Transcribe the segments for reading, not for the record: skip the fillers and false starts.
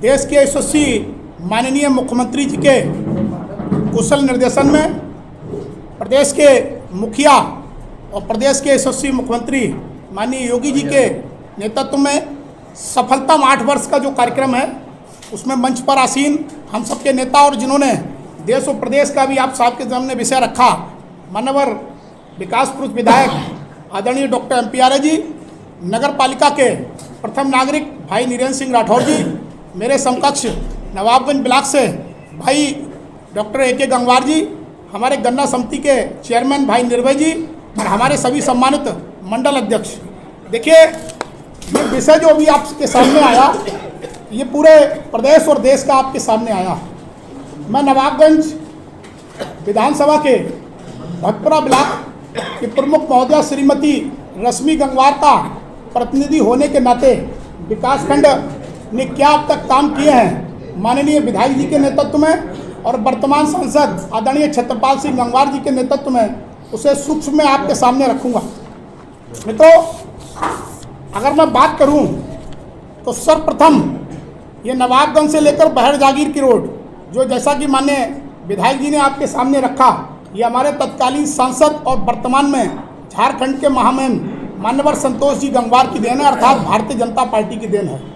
देश के यशस्वी माननीय मुख्यमंत्री जी के कुशल निर्देशन में प्रदेश के मुखिया और प्रदेश के यशस्वी मुख्यमंत्री माननीय योगी जी के नेतृत्व में सफलतम 8 वर्ष का जो कार्यक्रम है उसमें मंच पर आसीन हम सबके नेता और जिन्होंने देश और प्रदेश का भी आप साहब के सामने विषय रखा, मानवर विकास पुरुष विधायक आदरणीय डॉक्टर MP आर्य जी, नगर पालिका के प्रथम नागरिक भाई नीरेंद्र सिंह राठौर जी, मेरे समकक्ष नवाबगंज ब्लॉक से भाई डॉक्टर AK गंगवार जी, हमारे गन्ना समिति के चेयरमैन भाई निर्भय जी और हमारे सभी सम्मानित मंडल अध्यक्ष। देखिए, ये विषय जो अभी आपके सामने आया ये पूरे प्रदेश और देश का आपके सामने आया। मैं नवाबगंज विधानसभा के भतपुरा ब्लॉक की प्रमुख महोदया श्रीमती रश्मि गंगवार का प्रतिनिधि होने के नाते विकासखंड ने क्या अब तक काम किए हैं माननीय विधायक जी के नेतृत्व में और वर्तमान सांसद आदरणीय छत्रपाल सिंह गंगवार जी के नेतृत्व में उसे सूक्ष्म में आपके सामने रखूंगा। मित्रों, अगर मैं बात करूं तो सर्वप्रथम ये नवाबगंज से लेकर बहर जागीर की रोड जो जैसा कि माननीय विधायक जी ने आपके सामने रखा, ये हमारे तत्कालीन सांसद और वर्तमान में झारखंड के महामहिम माननीय संतोष जी गंगवार की देन है, अर्थात भारतीय जनता पार्टी की देन है।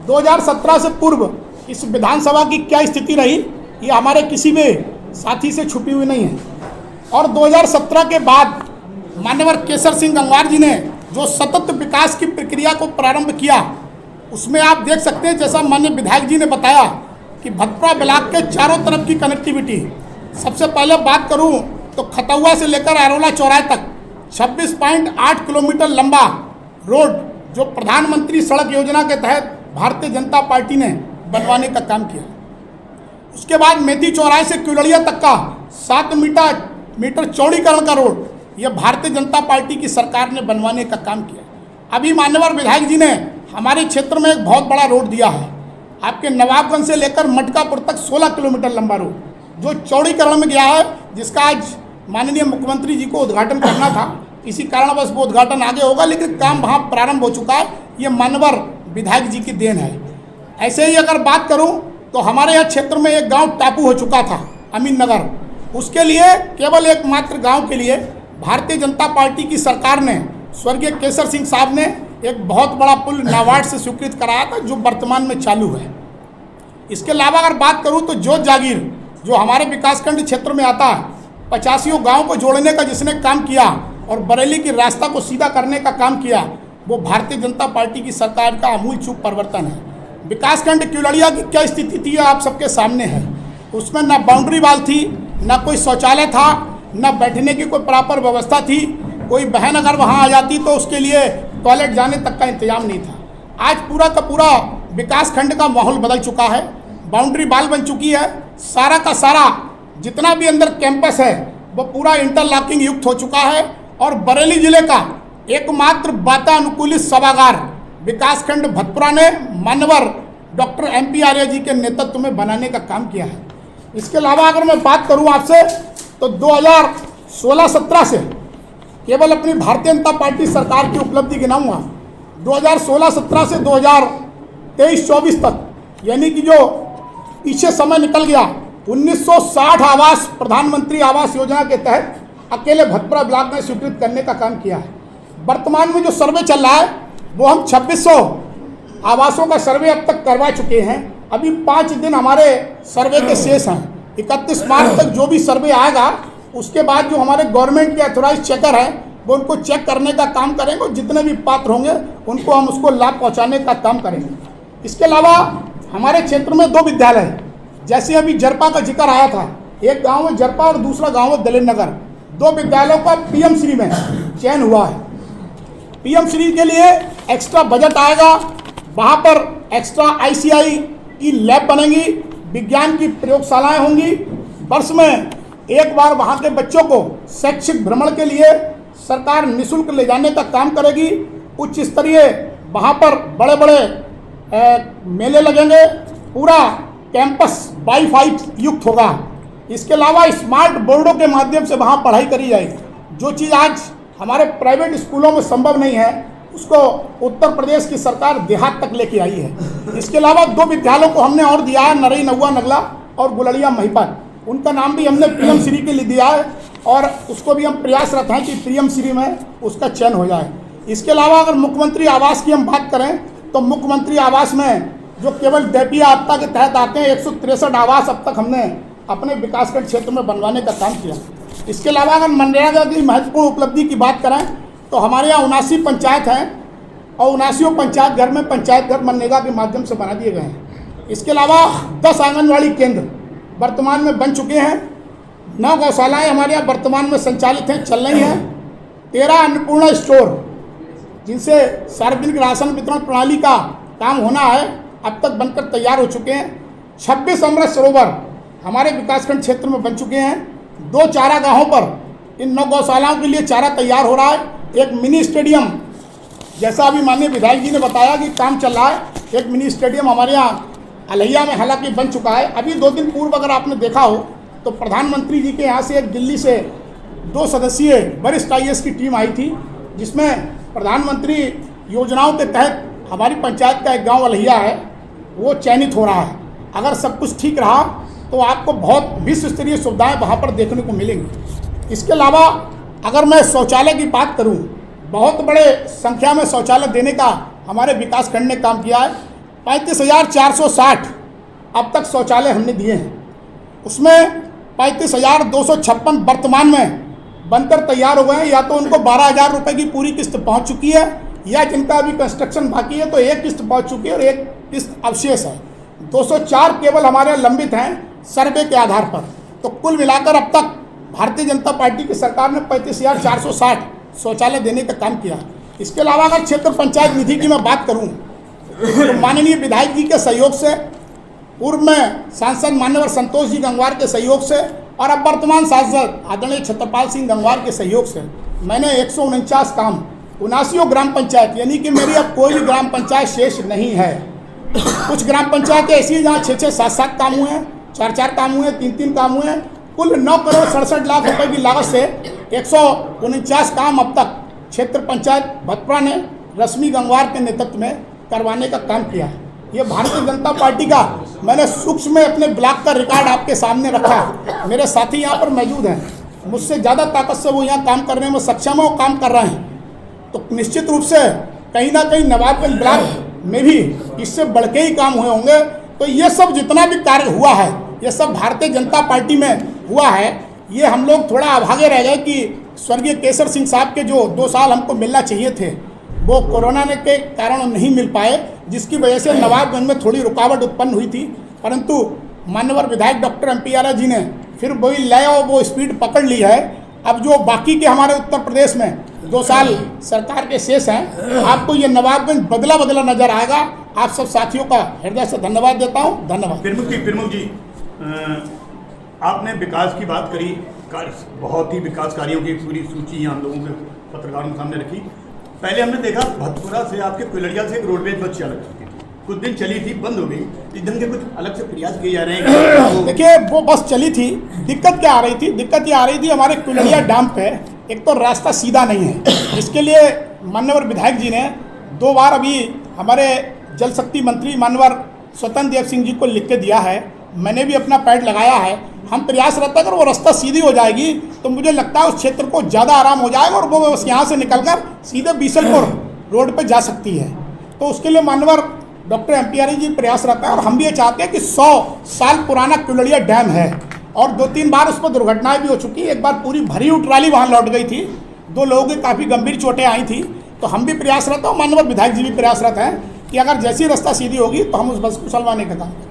2017 से पूर्व इस विधानसभा की क्या स्थिति रही ये हमारे किसी भी साथी से छुपी हुई नहीं है। और 2017 के बाद माननीय केसर सिंह गंगवार जी ने जो सतत विकास की प्रक्रिया को प्रारंभ किया उसमें आप देख सकते हैं, जैसा माननीय विधायक जी ने बताया कि भतपुरा ब्लॉक के चारों तरफ की कनेक्टिविटी, सबसे पहले बात करूं तो खतौआ से लेकर अरोला चौराहे तक 26.8 किलोमीटर लंबा रोड जो प्रधानमंत्री सड़क योजना के तहत भारतीय जनता पार्टी ने बनवाने का काम किया। उसके बाद मेथी चौराहे से क्युलड़िया तक का 7 मीटर चौड़ीकरण का रोड यह भारतीय जनता पार्टी की सरकार ने बनवाने का काम किया। अभी मान्यवर विधायक जी ने हमारे क्षेत्र में एक बहुत बड़ा रोड दिया है, आपके नवाबगंज से लेकर मटकापुर तक 16 किलोमीटर लंबा रोड जो चौड़ीकरण में गया है, जिसका आज माननीय मुख्यमंत्री जी को उद्घाटन करना था। किसी कारणवश वो उद्घाटन आगे होगा, लेकिन काम वहाँ प्रारंभ हो चुका है। ये मानवर विधायक जी की देन है। ऐसे ही अगर बात करूं तो हमारे यहाँ क्षेत्र में एक गांव टापू हो चुका था, अमीन नगर, उसके लिए केवल एकमात्र गांव के लिए भारतीय जनता पार्टी की सरकार ने स्वर्गीय केसर सिंह साहब ने एक बहुत बड़ा पुल नाबार्ड से स्वीकृत कराया था जो वर्तमान में चालू है। इसके अलावा अगर बात करूं तो जोत जागीर जो हमारे विकासखंड क्षेत्र में आता है, 85 गाँव को जोड़ने का जिसने काम किया और बरेली की रास्ता को सीधा करने का काम किया, वो भारतीय जनता पार्टी की सरकार का आमूल चूल परिवर्तन है। विकासखंड क्युलड़िया की क्या स्थिति थी आप सबके सामने है। उसमें ना बाउंड्री वाल थी, ना कोई शौचालय था, ना बैठने की कोई प्रॉपर व्यवस्था थी। कोई बहन अगर वहाँ आ जाती तो उसके लिए टॉयलेट जाने तक का इंतजाम नहीं था। आज पूरा का पूरा विकासखंड का माहौल बदल चुका है, बाउंड्री वाल बन चुकी है, सारा का सारा जितना भी अंदर कैंपस है वो पूरा इंटरलॉकिंग युक्त हो चुका है। और बरेली जिले का एकमात्र वातानुकूलित सभागार विकासखंड भतपुरा ने मानवर डॉक्टर MP आर्य जी के नेतृत्व में बनाने का काम किया है। इसके अलावा अगर मैं बात करूं आपसे तो 2016-17 से केवल अपनी भारतीय जनता पार्टी सरकार की उपलब्धि गिनाऊंगा। 2016-17 से 2023-24 तक, यानी कि जो पीछे समय निकल गया, 1960 आवास प्रधानमंत्री आवास योजना के तहत अकेले भतपुरा ब्लॉक में स्वीकृत करने का काम किया है। वर्तमान में जो सर्वे चल रहा है वो हम 2600 आवासों का सर्वे अब तक करवा चुके हैं। अभी 5 दिन हमारे सर्वे के शेष हैं। 31 मार्च तक जो भी सर्वे आएगा उसके बाद जो हमारे गवर्नमेंट के अथोराइज चेकर हैं वो उनको चेक करने का काम करेंगे और जितने भी पात्र होंगे उनको हम उसको लाभ पहुँचाने का काम करेंगे। इसके अलावा हमारे क्षेत्र में 2 विद्यालय हैं, जैसे अभी जरपा का जिक्र आया था, एक गाँव है जरपा और दूसरा गाँव है दलेर नगर। 2 विद्यालयों का PM श्री में चयन हुआ है। PM श्री के लिए एक्स्ट्रा बजट आएगा, वहाँ पर एक्स्ट्रा ICI की लैब बनेगी, विज्ञान की प्रयोगशालाएं होंगी। वर्ष में एक बार वहाँ के बच्चों को शैक्षिक भ्रमण के लिए सरकार निःशुल्क ले जाने का काम करेगी। उच्च स्तरीय वहाँ पर बड़े बड़े मेले लगेंगे, पूरा कैंपस वाईफाई युक्त होगा। इसके अलावा स्मार्ट बोर्डों के माध्यम से वहाँ पढ़ाई करी जाएगी। जो चीज़ आज हमारे प्राइवेट स्कूलों में संभव नहीं है, उसको उत्तर प्रदेश की सरकार देहात तक लेके आई है। इसके अलावा 2 विद्यालयों को हमने और दिया है, नरई नौवा नगला और गुलड़िया महिपत। उनका नाम भी हमने पीएम श्री के लिए दिया है और उसको भी हम प्रयासरत हैं कि पीएम श्री में उसका चयन हो जाए। इसके अलावा अगर मुख्यमंत्री आवास की हम बात करें तो मुख्यमंत्री आवास में जो केवल दैपीय आपदा के तहत आते हैं 163 आवास अब तक हमने अपने विकासखंड क्षेत्र में बनवाने का काम किया। इसके अलावा अगर मनरेगा की महत्वपूर्ण उपलब्धि की बात करें तो हमारे यहाँ 79 पंचायत हैं और 79 पंचायत घर में पंचायत घर मनरेगा के माध्यम से बना दिए गए हैं। इसके अलावा 10 आंगनबाड़ी केंद्र वर्तमान में बन चुके हैं। 9 गौशालाएँ हमारे यहाँ वर्तमान में संचालित हैं, चल रही हैं। 13 अन्नपूर्णा स्टोर जिनसे सार्वजनिक राशन वितरण प्रणाली का काम होना है अब तक बनकर तैयार हो चुके हैं। 26 अमृत सरोवर हमारे विकासखंड क्षेत्र में बन चुके हैं। 2 चारागाहों पर इन 9 गौशालाओं के लिए चारा तैयार हो रहा है। एक मिनी स्टेडियम, जैसा अभी माननीय विधायक जी ने बताया कि काम चल रहा है, एक मिनी स्टेडियम हमारे यहाँ अलहिया में हालांकि बन चुका है। अभी 2 दिन पूर्व अगर आपने देखा हो तो प्रधानमंत्री जी के यहाँ से एक दिल्ली से 2 सदस्यीय वरिष्ठ IAS की टीम आई थी, जिसमें प्रधानमंत्री योजनाओं के तहत हमारी पंचायत का एक गांव अलहिया है वो चयनित हो रहा है। अगर सब कुछ ठीक रहा तो आपको बहुत विश्व स्तरीय सुविधाएं वहां पर देखने को मिलेंगी। इसके अलावा अगर मैं शौचालय की बात करूं, बहुत बड़े संख्या में शौचालय देने का हमारे विकासखंड ने काम किया है। 35,460 अब तक शौचालय हमने दिए हैं। उसमें 35,256 वर्तमान में बनकर तैयार हो गए हैं। या तो उनको 12,000 रुपये की पूरी किस्त पहुंच चुकी है या जिनका अभी कंस्ट्रक्शन बाकी है तो एक किस्त पहुंच चुकी है और एक किस्त अवशेष है। 204 केवल हमारे लंबित हैं सर्वे के आधार पर। तो कुल मिलाकर अब तक भारतीय जनता पार्टी की सरकार ने 35,460 शौचालय देने का काम किया। इसके अलावा अगर क्षेत्र पंचायत निधि की मैं बात करूं तो माननीय विधायक जी के सहयोग से, पूर्व में सांसद मान्यवर संतोष जी गंगवार के सहयोग से और अब वर्तमान सांसद आदरणीय छत्रपाल सिंह गंगवार के सहयोग से मैंने 149 काम 79 ग्राम पंचायत, यानी कि मेरी अब कोई भी ग्राम पंचायत शेष नहीं है। कुछ ग्राम पंचायतें ऐसी हैं जहाँ 6-6, 7-7 काम हुए हैं, 4-4 काम हुए हैं, 3-3 काम हुए हैं। कुल 9 करोड़ 67 लाख रुपए की लागत से 149 काम अब तक क्षेत्र पंचायत भतपुरा ने रश्मि गंगवार के नेतृत्व में करवाने का काम किया है। ये भारतीय जनता पार्टी का मैंने सूक्ष्म में अपने ब्लॉक का रिकॉर्ड आपके सामने रखा। मेरे साथी यहाँ पर मौजूद हैं, मुझसे ज़्यादा ताकत से वो यहाँ काम करने में सक्षम है और काम कर रहे हैं। तो निश्चित रूप से कहीं ना कहीं नवाबगंज ब्लॉक में भी इससे बढ़ के ही काम हुए होंगे। तो ये सब जितना भी कार्य हुआ है ये सब भारतीय जनता पार्टी में हुआ है। ये हम लोग थोड़ा अभागे रह गए कि स्वर्गीय केसर सिंह साहब के जो 2 साल हमको मिलना चाहिए थे वो कोरोना के कारण नहीं मिल पाए, जिसकी वजह से नवाबगंज में थोड़ी रुकावट उत्पन्न हुई थी। परंतु माननीय विधायक डॉक्टर MP आर्य जी ने फिर वही लय और वो स्पीड पकड़ ली है। अब जो बाकी के हमारे उत्तर प्रदेश में 2 साल सरकार के शेष हैं, आपको ये नवाबगंज बदला बदला नजर आएगा। आप सब साथियों का हृदय से धन्यवाद देता हूँ। धन्यवाद। प्रमुख जी, आपने विकास की बात करी, बहुत ही विकास कार्यों की पूरी सूची हम लोगों के पत्रकारों के सामने रखी। पहले हमने देखा भतपुरा से आपके कुलड़िया से एक रोडवेज बस चल रही थी, कुछ दिन चली थी, बंद हो गई। इस दिन के कुछ अलग से प्रयास किए जा रहे हैं। देखिए वो बस चली थी, दिक्कत क्या आ रही थी? दिक्कत ये आ रही थी हमारे कुलड़िया डैम पे एक तो रास्ता सीधा नहीं है, इसके लिए माननीय विधायक जी ने 2 बार अभी हमारे जल शक्ति मंत्री माननीय स्वतंत्र देव सिंह जी को लिख के दिया है। मैंने भी अपना पैड लगाया है। हम प्रयासरत अगर वो रास्ता सीधी हो जाएगी तो मुझे लगता है उस क्षेत्र को ज़्यादा आराम हो जाएगा और वो बस यहाँ से निकलकर सीधे बीसलपुर रोड पे जा सकती है। तो उसके लिए माननीय डॉक्टर MP आर्य जी प्रयासरत है और हम भी ये चाहते हैं कि 100 साल पुराना कुलड़िया डैम है और 2-3 बार उस पर दुर्घटनाएं भी हो चुकी है। एक बार पूरी भरी हुई ट्राली वहाँ लौट गई थी, 2 लोगों की काफ़ी गंभीर चोटें आई थी। तो हम भी प्रयासरत हैं और माननीय विधायक जी भी प्रयासरत हैं कि अगर जैसी रास्ता सीधी होगी तो हम उस बस को चलवाने का काम करें।